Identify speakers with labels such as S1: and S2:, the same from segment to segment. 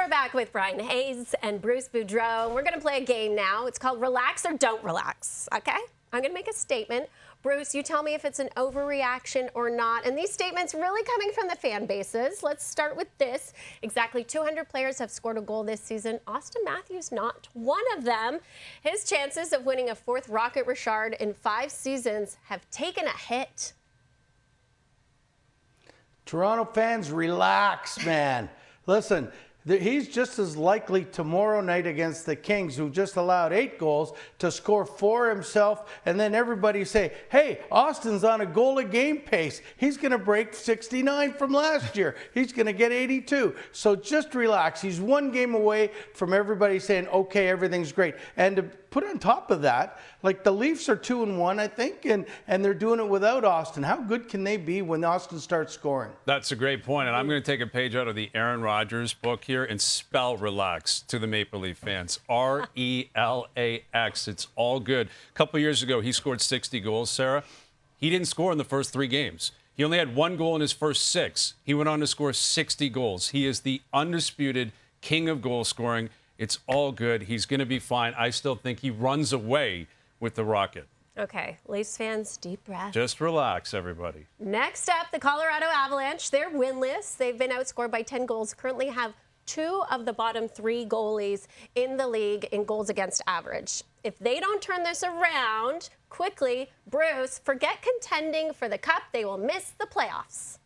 S1: are back with Bryan Hayes and Bruce Boudreau. We're going to play a game now. It's called Relax or Don't Relax, okay? I'm going to make a statement. Bruce, you tell me if it's an overreaction or not. And these statements really coming from the fan bases. Let's start with this. Exactly 200 players have scored a goal this season. Auston Matthews not one of them. His chances of winning a fourth Rocket Richard in 5 seasons have taken a hit.
S2: Toronto fans, relax, man. Listen, he's just as likely tomorrow night against the Kings, who just allowed 8 goals, to score 4 himself, and then everybody say, hey, Austin's on a goal-a-game pace. He's going to break 69 from last year. He's going to get 82. So just relax. He's 1 game away from everybody saying, okay, everything's great. And to put on top of that, like the Leafs are 2-1, I think, and they're doing it without Austin. How good can they be when Austin starts scoring?
S3: That's a great point, and I'm going to take a page out of the Aaron Rodgers book here and spell relax to the Maple Leaf fans. R-E-L-A-X. It's all good. A couple years ago, he scored 60 goals, Sarah. He didn't score in the first 3 games. He only had 1 goal in his first 6. He went on to score 60 goals. He is the undisputed king of goal scoring. It's all good. He's going to be fine. I still think he runs away with the Rocket.
S1: Okay, Leafs fans, deep breath.
S3: Just relax, everybody.
S1: Next up, the Colorado Avalanche. They're winless. They've been outscored by 10 goals. Currently have 2 of the bottom 3 goalies in the league in goals against average. If they don't turn this around quickly, Bruce, forget contending for the Cup. They will miss the playoffs.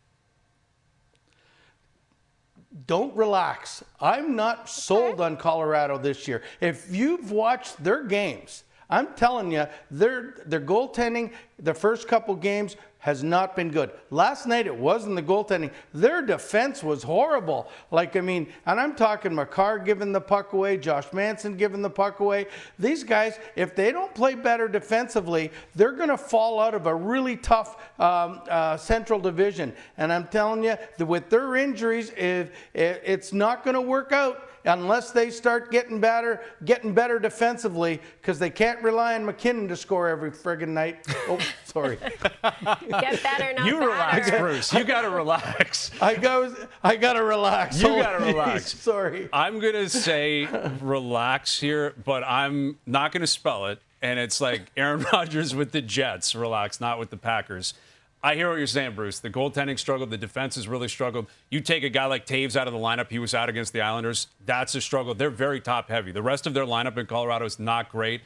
S2: Don't relax. I'm not sold on Colorado this year. If you've watched their games, I'm telling you, their goaltending, the first couple games, has not been good. Last night, it wasn't the goaltending. Their defense was horrible. Like, I mean, and I'm talking Makar giving the puck away, Josh Manson giving the puck away. These guys, if they don't play better defensively, they're going to fall out of a really tough Central Division. And I'm telling you, with their injuries, it's not going to work out unless they start getting better defensively, because they can't rely on McKinnon to score every friggin' night. Oh, sorry.
S1: Get better, not
S3: You
S1: better.
S3: relax, Bruce. You got to relax.
S2: I got to relax.
S3: You got to relax.
S2: Sorry.
S3: I'm going to say relax here, but I'm not going to spell it. And it's like Aaron Rodgers with the Jets. Relax, not with the Packers. I hear what you're saying, Bruce. The goaltending struggled. The defense has really struggled. You take a guy like Taves out of the lineup. He was out against the Islanders. That's a struggle. They're very top-heavy. The rest of their lineup in Colorado is not great.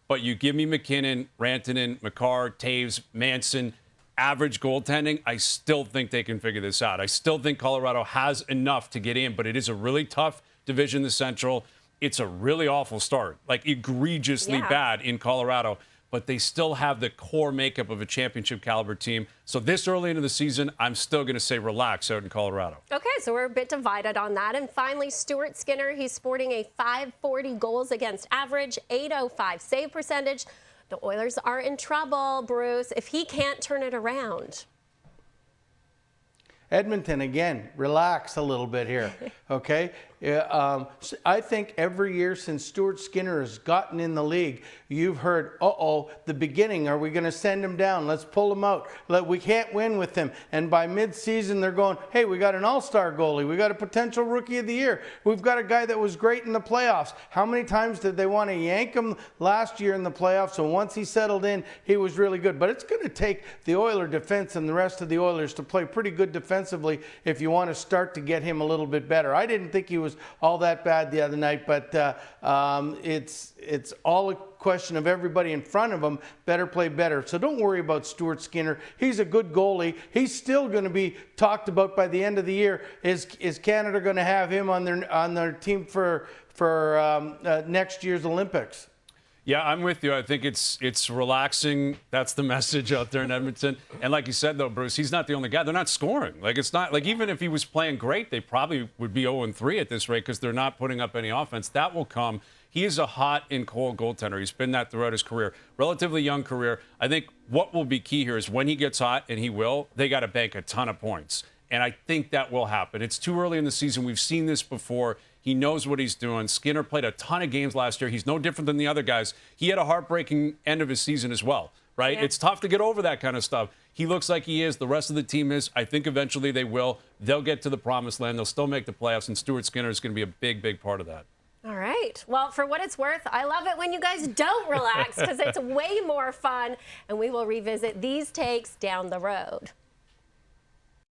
S3: But you give me McKinnon, Rantanen, Makar, Taves, Manson, average goaltending, I still think they can figure this out. I still think Colorado has enough to get in, but it is a really tough division, the Central. It's a really awful start, like egregiously bad in Colorado. But they still have the core makeup of a championship caliber team. So this early into the season, I'm still going to say relax out in Colorado.
S1: Okay, so we're a bit divided on that. And finally, Stuart Skinner, he's sporting a .540 goals against average, .805 save percentage. The Oilers are in trouble, Bruce, if he can't turn it around.
S2: Edmonton, again, relax a little bit here, okay? I think every year since Stuart Skinner has gotten in the league, you've heard, the beginning, are we going to send him down? Let's pull him out. We can't win with him. And by mid-season, they're going, hey, we got an all-star goalie. We got a potential rookie of the year. We've got a guy that was great in the playoffs. How many times did they want to yank him last year in the playoffs? So once he settled in, he was really good. But it's going to take the Oiler defense and the rest of the Oilers to play pretty good defensively if you want to start to get him a little bit better. I didn't think he was all that bad the other night, but it's all a question of everybody in front of him better play better. So don't worry about Stuart Skinner. He's a good goalie. He's still going to be talked about by the end of the year. Is Canada going to have him on their team for next year's Olympics?
S3: Yeah, I'm with you. I think it's relaxing. That's the message out there in Edmonton. And like you said, though, Bruce, he's not the only guy. They're not scoring. Like, it's not like even if he was playing great, they probably would be 0-3 at this rate because they're not putting up any offense. That will come. He is a hot and cold goaltender. He's been that throughout his career. Relatively young career. I think what will be key here is when he gets hot, and he will, they got to bank a ton of points. And I think that will happen. It's too early in the season. We've seen this before. He knows what he's doing. Skinner played a ton of games last year. He's no different than the other guys. He had a heartbreaking end of his season as well, right?
S1: Yeah.
S3: It's tough to get over that kind of stuff. He looks like he is. The rest of the team is. I think eventually they will. They'll get to the promised land. They'll still make the playoffs, and Stuart Skinner is going to be a big, big part of that.
S1: All right. Well, for what it's worth, I love it when you guys don't relax because it's way more fun, and we will revisit these takes down the road.